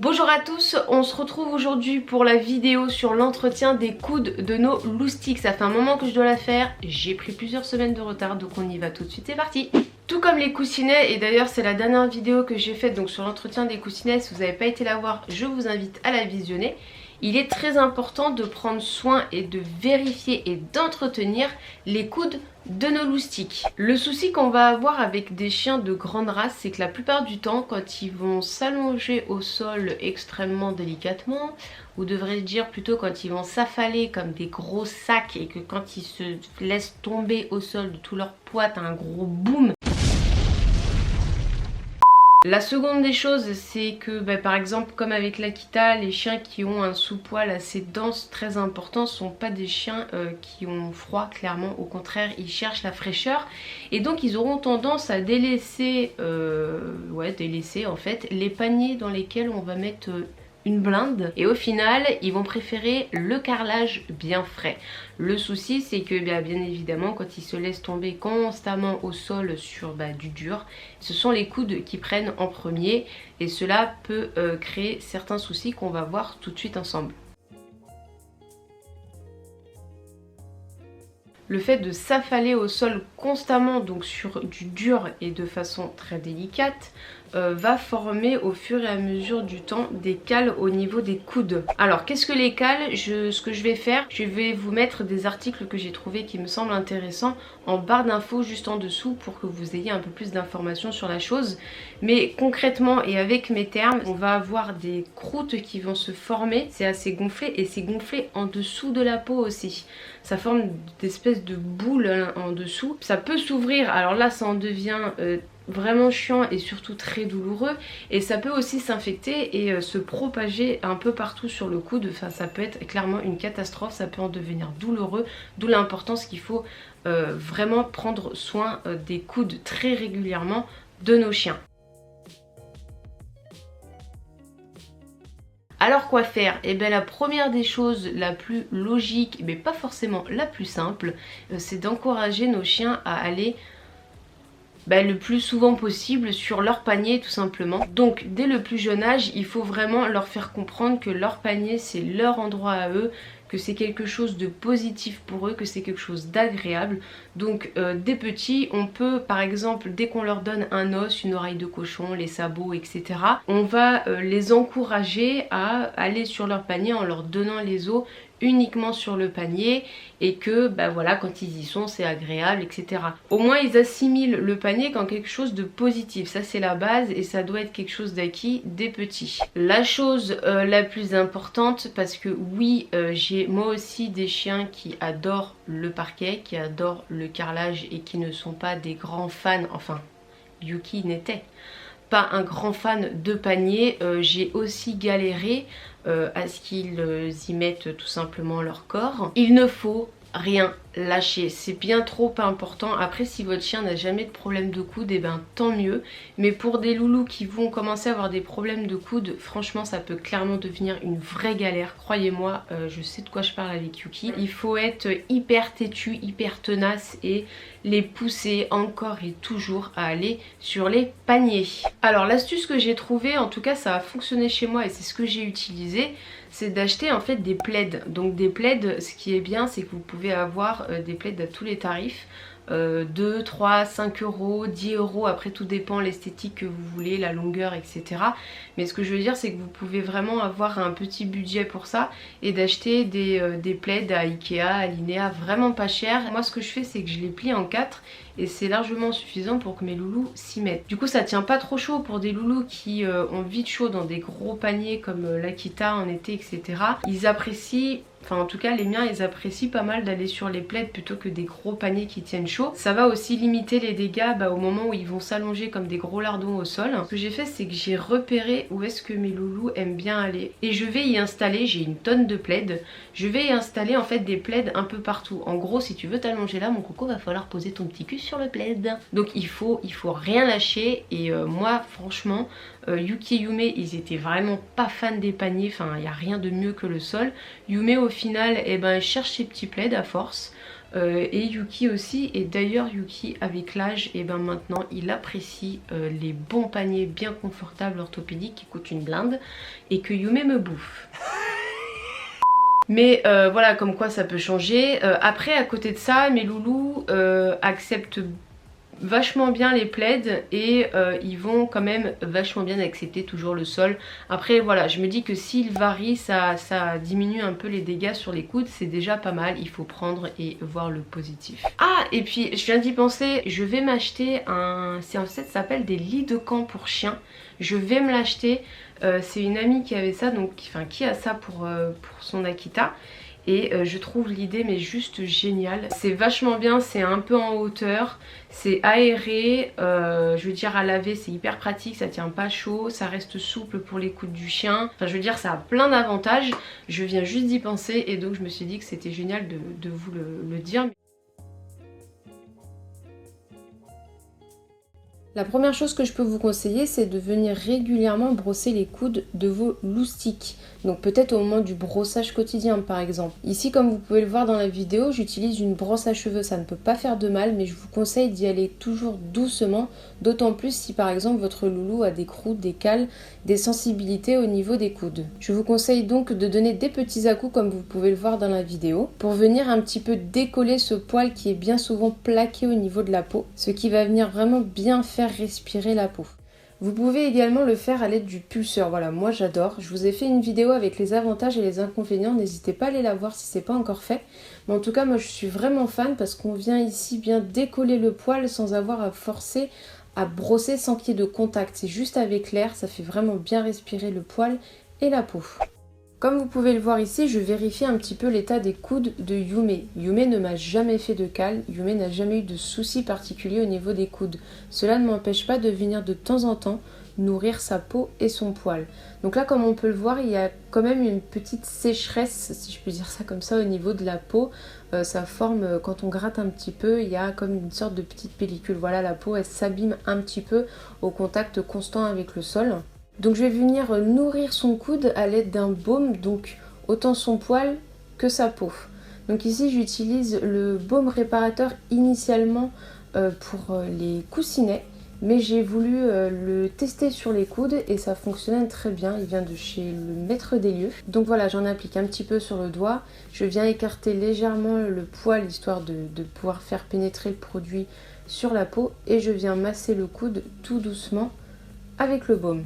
Bonjour à tous, on se retrouve aujourd'hui pour la vidéo sur l'entretien des coudes de nos loustiques. Ça fait un moment que je dois la faire, j'ai pris plusieurs semaines de retard donc on y va tout de suite, c'est parti. Tout comme les coussinets, et d'ailleurs c'est la dernière vidéo que j'ai faite donc sur l'entretien des coussinets, si vous n'avez pas été la voir, je vous invite à la visionner. Il est très important de prendre soin et de vérifier et d'entretenir les coudes de nos loustiques. Le souci qu'on va avoir avec des chiens de grande race, c'est que la plupart du temps, quand ils vont s'allonger au sol extrêmement délicatement, ou devrais-je dire plutôt quand ils vont s'affaler comme des gros sacs et que quand ils se laissent tomber au sol de tout leur poids, t'as un gros boom. La seconde des choses, c'est que par exemple comme avec l'Akita, les chiens qui ont un sous-poil assez dense, très important, sont pas des chiens qui ont froid clairement, au contraire ils cherchent la fraîcheur et donc ils auront tendance à délaisser en fait les paniers dans lesquels on va mettre une blinde et au final ils vont préférer le carrelage bien frais. Le souci c'est que bien évidemment quand ils se laissent tomber constamment au sol sur du dur, ce sont les coudes qui prennent en premier et cela peut créer certains soucis qu'on va voir tout de suite ensemble. Le fait de s'affaler au sol constamment donc sur du dur et de façon très délicate va former au fur et à mesure du temps des cales au niveau des coudes. Alors qu'est-ce que les cales? Ce que je vais faire, je vais vous mettre des articles que j'ai trouvés qui me semblent intéressants en barre d'infos juste en dessous pour que vous ayez un peu plus d'informations sur la chose. Mais concrètement et avec mes termes, on va avoir des croûtes qui vont se former, c'est assez gonflé et c'est gonflé en dessous de la peau aussi. Ça forme des espèces de boules en dessous. Ça peut s'ouvrir, alors là ça en devient vraiment chiant et surtout très douloureux et ça peut aussi s'infecter et se propager un peu partout sur le coude. Enfin, ça peut être clairement une catastrophe, ça peut en devenir douloureux, d'où l'importance qu'il faut vraiment prendre soin des coudes très régulièrement de nos chiens. Alors quoi faire? Et bien la première des choses, la plus logique, mais pas forcément la plus simple, c'est d'encourager nos chiens à aller le plus souvent possible sur leur panier tout simplement. Donc dès le plus jeune âge, il faut vraiment leur faire comprendre que leur panier c'est leur endroit à eux, que c'est quelque chose de positif pour eux, que c'est quelque chose d'agréable. Donc des petits, on peut par exemple dès qu'on leur donne un os, une oreille de cochon, les sabots, etc. on va les encourager à aller sur leur panier en leur donnant les os uniquement sur le panier et que voilà, quand ils y sont c'est agréable, etc. Au moins ils assimilent le panier comme quelque chose de positif, ça c'est la base et ça doit être quelque chose d'acquis des petits. La chose la plus importante, parce que oui j'ai moi aussi des chiens qui adorent le parquet, qui adorent le carrelage et qui ne sont pas des grands fans, enfin Yuki n'était pas un grand fan de panier, j'ai aussi galéré à ce qu'ils y mettent tout simplement leur corps. Il ne faut rien lâcher, c'est bien trop important. Après si votre chien n'a jamais de problème de coude, et tant mieux, mais pour des loulous qui vont commencer à avoir des problèmes de coude, franchement ça peut clairement devenir une vraie galère, croyez-moi, je sais de quoi je parle avec Yuki. Il faut être hyper têtu, hyper tenace et les pousser encore et toujours à aller sur les paniers. Alors l'astuce que j'ai trouvée, en tout cas ça a fonctionné chez moi et c'est ce que j'ai utilisé, c'est d'acheter en fait des plaids. Donc des plaids, ce qui est bien c'est que vous pouvez avoir des plaids à tous les tarifs, 2, 3, 5 euros, 10 euros, après tout dépend l'esthétique que vous voulez, la longueur, etc. Mais ce que je veux dire c'est que vous pouvez vraiment avoir un petit budget pour ça et d'acheter des plaids à Ikea, à Linea, vraiment pas cher. Moi ce que je fais c'est que je les plie en 4 et c'est largement suffisant pour que mes loulous s'y mettent. Du coup ça tient pas trop chaud pour des loulous qui ont vite chaud dans des gros paniers comme l'Akita en été, etc. Ils apprécient, enfin en tout cas les miens ils apprécient pas mal d'aller sur les plaids plutôt que des gros paniers qui tiennent chaud. Ça va aussi limiter les dégâts au moment où ils vont s'allonger comme des gros lardons au sol. Ce que j'ai fait c'est que j'ai repéré où est-ce que mes loulous aiment bien aller et je vais y installer, j'ai une tonne de plaids, je vais y installer en fait des plaids un peu partout. En gros si tu veux t'allonger là mon coco, va falloir poser ton petit cul sur le plaid. Donc il faut rien lâcher et moi franchement Yuki et Yume ils étaient vraiment pas fans des paniers, enfin il n'y a rien de mieux que le sol. Yume au final elle cherche ses petits plaids à force. et Yuki aussi. Et d'ailleurs Yuki avec l'âge, et ben maintenant il apprécie les bons paniers bien confortables orthopédiques qui coûtent une blinde et que Yume me bouffe. Mais voilà, comme quoi ça peut changer. Après, à côté de ça, mes loulous acceptent vachement bien les plaids et ils vont quand même vachement bien accepter toujours le sol. Après voilà, je me dis que s'il varie, ça diminue un peu les dégâts sur les coudes, c'est déjà pas mal, il faut prendre et voir le positif. Ah, et puis je viens d'y penser, je vais m'acheter un... ça s'appelle des lits de camp pour chiens. Je vais me l'acheter, c'est une amie qui avait ça, donc qui a ça pour son Akita. Et je trouve l'idée mais juste géniale. C'est vachement bien, c'est un peu en hauteur, c'est aéré, je veux dire à laver c'est hyper pratique, ça tient pas chaud, ça reste souple pour les coudes du chien. Enfin je veux dire ça a plein d'avantages, je viens juste d'y penser et donc je me suis dit que c'était génial de vous le dire. La première chose que je peux vous conseiller, c'est de venir régulièrement brosser les coudes de vos loustiques. Donc peut-être au moment du brossage quotidien par exemple. Ici, comme vous pouvez le voir dans la vidéo, j'utilise une brosse à cheveux. Ça ne peut pas faire de mal, mais je vous conseille d'y aller toujours doucement. D'autant plus si par exemple votre loulou a des croûtes, des cales, des sensibilités au niveau des coudes. Je vous conseille donc de donner des petits à-coups comme vous pouvez le voir dans la vidéo pour venir un petit peu décoller ce poil qui est bien souvent plaqué au niveau de la peau. Ce qui va venir vraiment bien faire respirer la peau. Vous pouvez également le faire à l'aide du pulseur, voilà moi j'adore. Je vous ai fait une vidéo avec les avantages et les inconvénients, n'hésitez pas à aller la voir si c'est pas encore fait. Mais en tout cas moi je suis vraiment fan parce qu'on vient ici bien décoller le poil sans avoir à forcer à brosser sans qu'il y ait de contact. C'est juste avec l'air, ça fait vraiment bien respirer le poil et la peau. Comme vous pouvez le voir ici, je vérifie un petit peu l'état des coudes de Yume. Yume ne m'a jamais fait de cale, Yume n'a jamais eu de soucis particuliers au niveau des coudes. Cela ne m'empêche pas de venir de temps en temps nourrir sa peau et son poil. Donc là, comme on peut le voir, il y a quand même une petite sécheresse, si je peux dire ça comme ça, au niveau de la peau. Ça forme, quand on gratte un petit peu, il y a comme une sorte de petite pellicule. Voilà, la peau, elle s'abîme un petit peu au contact constant avec le sol. Donc je vais venir nourrir son coude à l'aide d'un baume, donc autant son poil que sa peau. Donc ici j'utilise le baume réparateur initialement pour les coussinets, mais j'ai voulu le tester sur les coudes et ça fonctionne très bien. Il vient de chez le maître des lieux. Donc voilà, j'en applique un petit peu sur le doigt. Je viens écarter légèrement le poil histoire de pouvoir faire pénétrer le produit sur la peau et je viens masser le coude tout doucement avec le baume.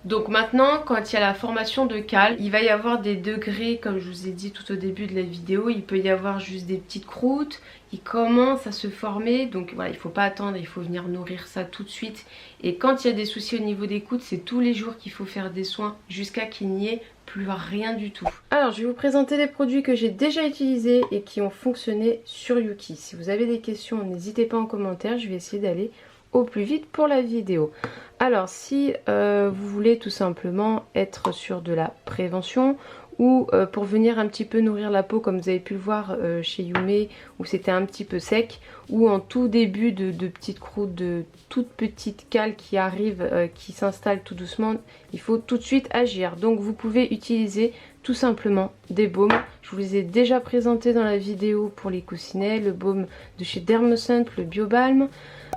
Donc maintenant, quand il y a la formation de cale, il va y avoir des degrés, comme je vous ai dit tout au début de la vidéo. Il peut y avoir juste des petites croûtes, il commence à se former. Donc voilà, il ne faut pas attendre, il faut venir nourrir ça tout de suite. Et quand il y a des soucis au niveau des coudes, c'est tous les jours qu'il faut faire des soins jusqu'à qu'il n'y ait plus rien du tout. Alors je vais vous présenter les produits que j'ai déjà utilisés et qui ont fonctionné sur Yuki. Si vous avez des questions, n'hésitez pas en commentaire, je vais essayer d'aller au plus vite pour la vidéo. Alors si vous voulez tout simplement être sur de la prévention ou pour venir un petit peu nourrir la peau comme vous avez pu le voir chez Yume où c'était un petit peu sec, ou en tout début de petites croûtes, de toutes petites cales qui arrivent, qui s'installent tout doucement, il faut tout de suite agir. Donc vous pouvez utiliser tout simplement des baumes. Je vous les ai déjà présentés dans la vidéo pour les coussinets, le baume de chez Dermoscent, le Biobalm.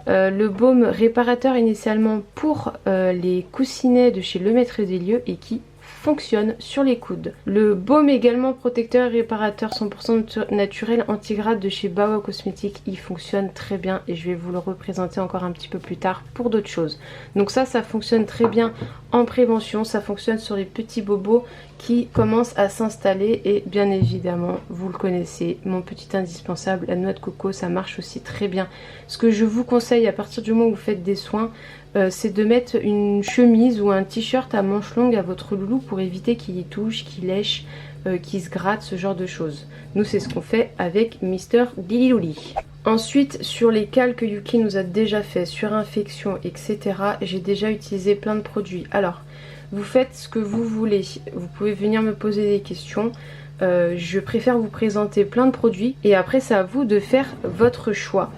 Le baume réparateur initialement pour les coussinets de chez Le Maître des Lieux et qui fonctionne sur les coudes. Le baume également protecteur et réparateur 100% naturel anti-gratte de chez Bawa Cosmétiques, il fonctionne très bien et je vais vous le représenter encore un petit peu plus tard pour d'autres choses. Donc ça fonctionne très bien en prévention, ça fonctionne sur les petits bobos qui commencent à s'installer et bien évidemment vous le connaissez, mon petit indispensable, la noix de coco, ça marche aussi très bien. Ce que je vous conseille à partir du moment où vous faites des soins, c'est de mettre une chemise ou un t-shirt à manches longues à votre loulou pour éviter qu'il y touche, qu'il lèche, qu'il se gratte, ce genre de choses. Nous c'est ce qu'on fait avec Mister Lililouli. Ensuite sur les cales que Yuki nous a déjà fait, sur infection, etc. j'ai déjà utilisé plein de produits. Alors vous faites ce que vous voulez, vous pouvez venir me poser des questions. Je préfère vous présenter plein de produits et après c'est à vous de faire votre choix.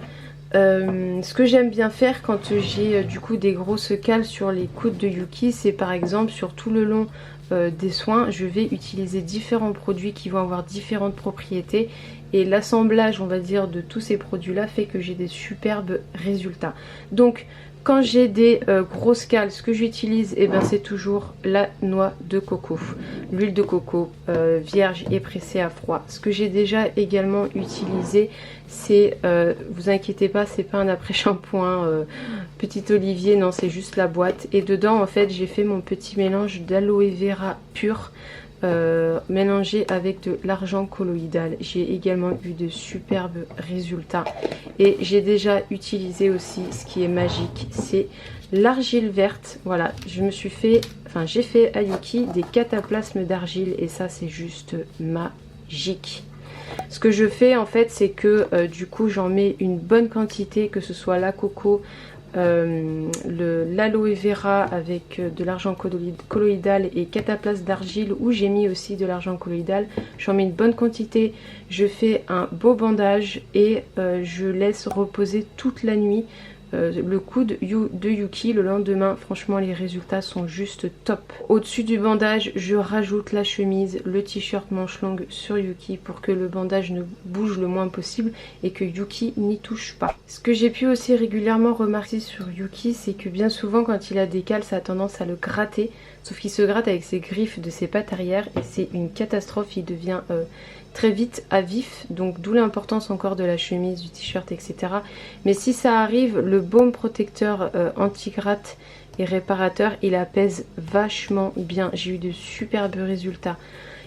Ce que j'aime bien faire quand j'ai du coup des grosses cales sur les coudes de Yuki, c'est par exemple sur tout le long des soins, je vais utiliser différents produits qui vont avoir différentes propriétés et l'assemblage on va dire de tous ces produits là fait que j'ai des superbes résultats. Donc quand j'ai des grosses cales, ce que j'utilise, c'est toujours la noix de coco. L'huile de coco vierge et pressée à froid. Ce que j'ai déjà également utilisé, c'est, vous inquiétez pas, c'est pas un après-shampoing petit olivier, non c'est juste la boîte. Et dedans en fait j'ai fait mon petit mélange d'aloe vera pur. Mélangé avec de l'argent colloïdal. J'ai également eu de superbes résultats et j'ai déjà utilisé aussi ce qui est magique, c'est l'argile verte. Voilà, j'ai fait à Yuki des cataplasmes d'argile et ça c'est juste magique. Ce que je fais en fait c'est que du coup j'en mets une bonne quantité, que ce soit la coco, l'aloe vera avec de l'argent colloïdal et cataplasme d'argile où j'ai mis aussi de l'argent colloïdal. J'en mets une bonne quantité, je fais un beau bandage et je laisse reposer toute la nuit le coude de Yuki. Le lendemain franchement les résultats sont juste top. Au-dessus du bandage je rajoute la chemise, le t-shirt manche longue sur Yuki pour que le bandage ne bouge le moins possible et que Yuki n'y touche pas. Ce que j'ai pu aussi régulièrement remarquer sur Yuki, c'est que bien souvent quand il a des cales ça a tendance à le gratter, sauf qu'il se gratte avec ses griffes de ses pattes arrière et c'est une catastrophe. Il devient très vite à vif, donc d'où l'importance encore de la chemise, du t-shirt, etc. Mais si ça arrive, le baume protecteur anti-gratte et réparateur, il apaise vachement bien. J'ai eu de superbes résultats.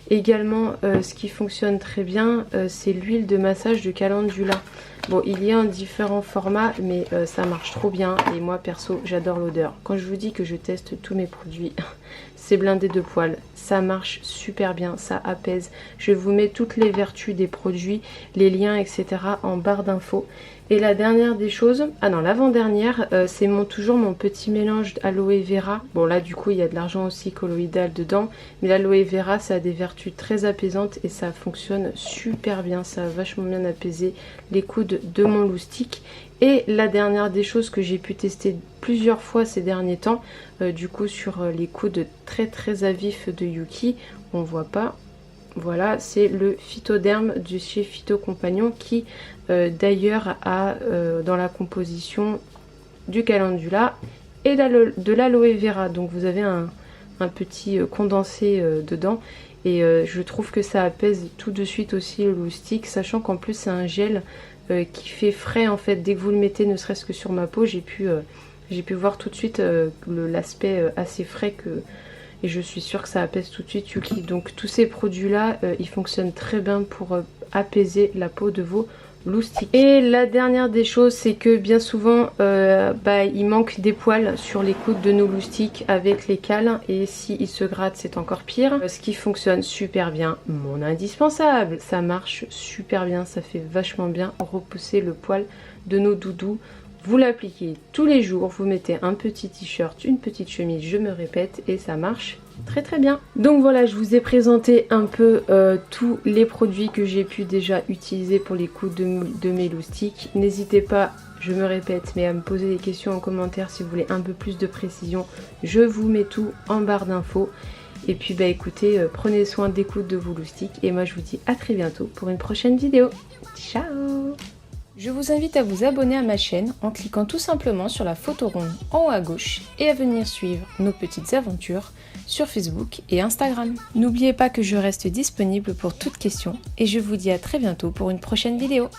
Également, ce qui fonctionne très bien, c'est l'huile de massage de calendula. Bon, il y a un différent format, mais ça marche trop bien. Et moi, perso, j'adore l'odeur. Quand je vous dis que je teste tous mes produits, c'est blindé de poils. Ça marche super bien, ça apaise. Je vous mets toutes les vertus des produits, les liens, etc. en barre d'infos. Et la dernière des choses, l'avant-dernière, c'est toujours mon petit mélange d'aloe vera. Bon là du coup il y a de l'argent aussi colloïdal dedans, mais l'aloe vera ça a des vertus très apaisantes et ça fonctionne super bien, ça a vachement bien apaisé les coudes de mon loustic. Et la dernière des choses que j'ai pu tester plusieurs fois ces derniers temps, du coup sur les coudes très très à vif de Yuki, on voit pas. Voilà, c'est le Phytoderm de chez Phyto Compagnon qui d'ailleurs a dans la composition du calendula et de l'aloe vera. Donc vous avez un petit condensé dedans et je trouve que ça apaise tout de suite aussi le loustic, sachant qu'en plus c'est un gel qui fait frais en fait. Dès que vous le mettez ne serait-ce que sur ma peau, j'ai pu voir tout de suite l'aspect assez frais et je suis sûre que ça apaise tout de suite Yuki. Donc tous ces produits là ils fonctionnent très bien pour apaiser la peau de vos loustiques. Et la dernière des choses, c'est que bien souvent il manque des poils sur les coudes de nos loustiques avec les cales et s'ils se grattent c'est encore pire. Ce qui fonctionne super bien, mon indispensable, ça marche super bien, ça fait vachement bien repousser le poil de nos doudous. Vous l'appliquez tous les jours, vous mettez un petit t-shirt, une petite chemise, je me répète, et ça marche très très bien. Donc voilà, je vous ai présenté un peu tous les produits que j'ai pu déjà utiliser pour les coudes de mes loustiques. N'hésitez pas, je me répète, mais à me poser des questions en commentaire si vous voulez un peu plus de précision. Je vous mets tout en barre d'infos. Et puis écoutez, prenez soin des coudes de vos loustiques. Et moi je vous dis à très bientôt pour une prochaine vidéo. Ciao! Je vous invite à vous abonner à ma chaîne en cliquant tout simplement sur la photo ronde en haut à gauche et à venir suivre nos petites aventures sur Facebook et Instagram. N'oubliez pas que je reste disponible pour toute question et je vous dis à très bientôt pour une prochaine vidéo.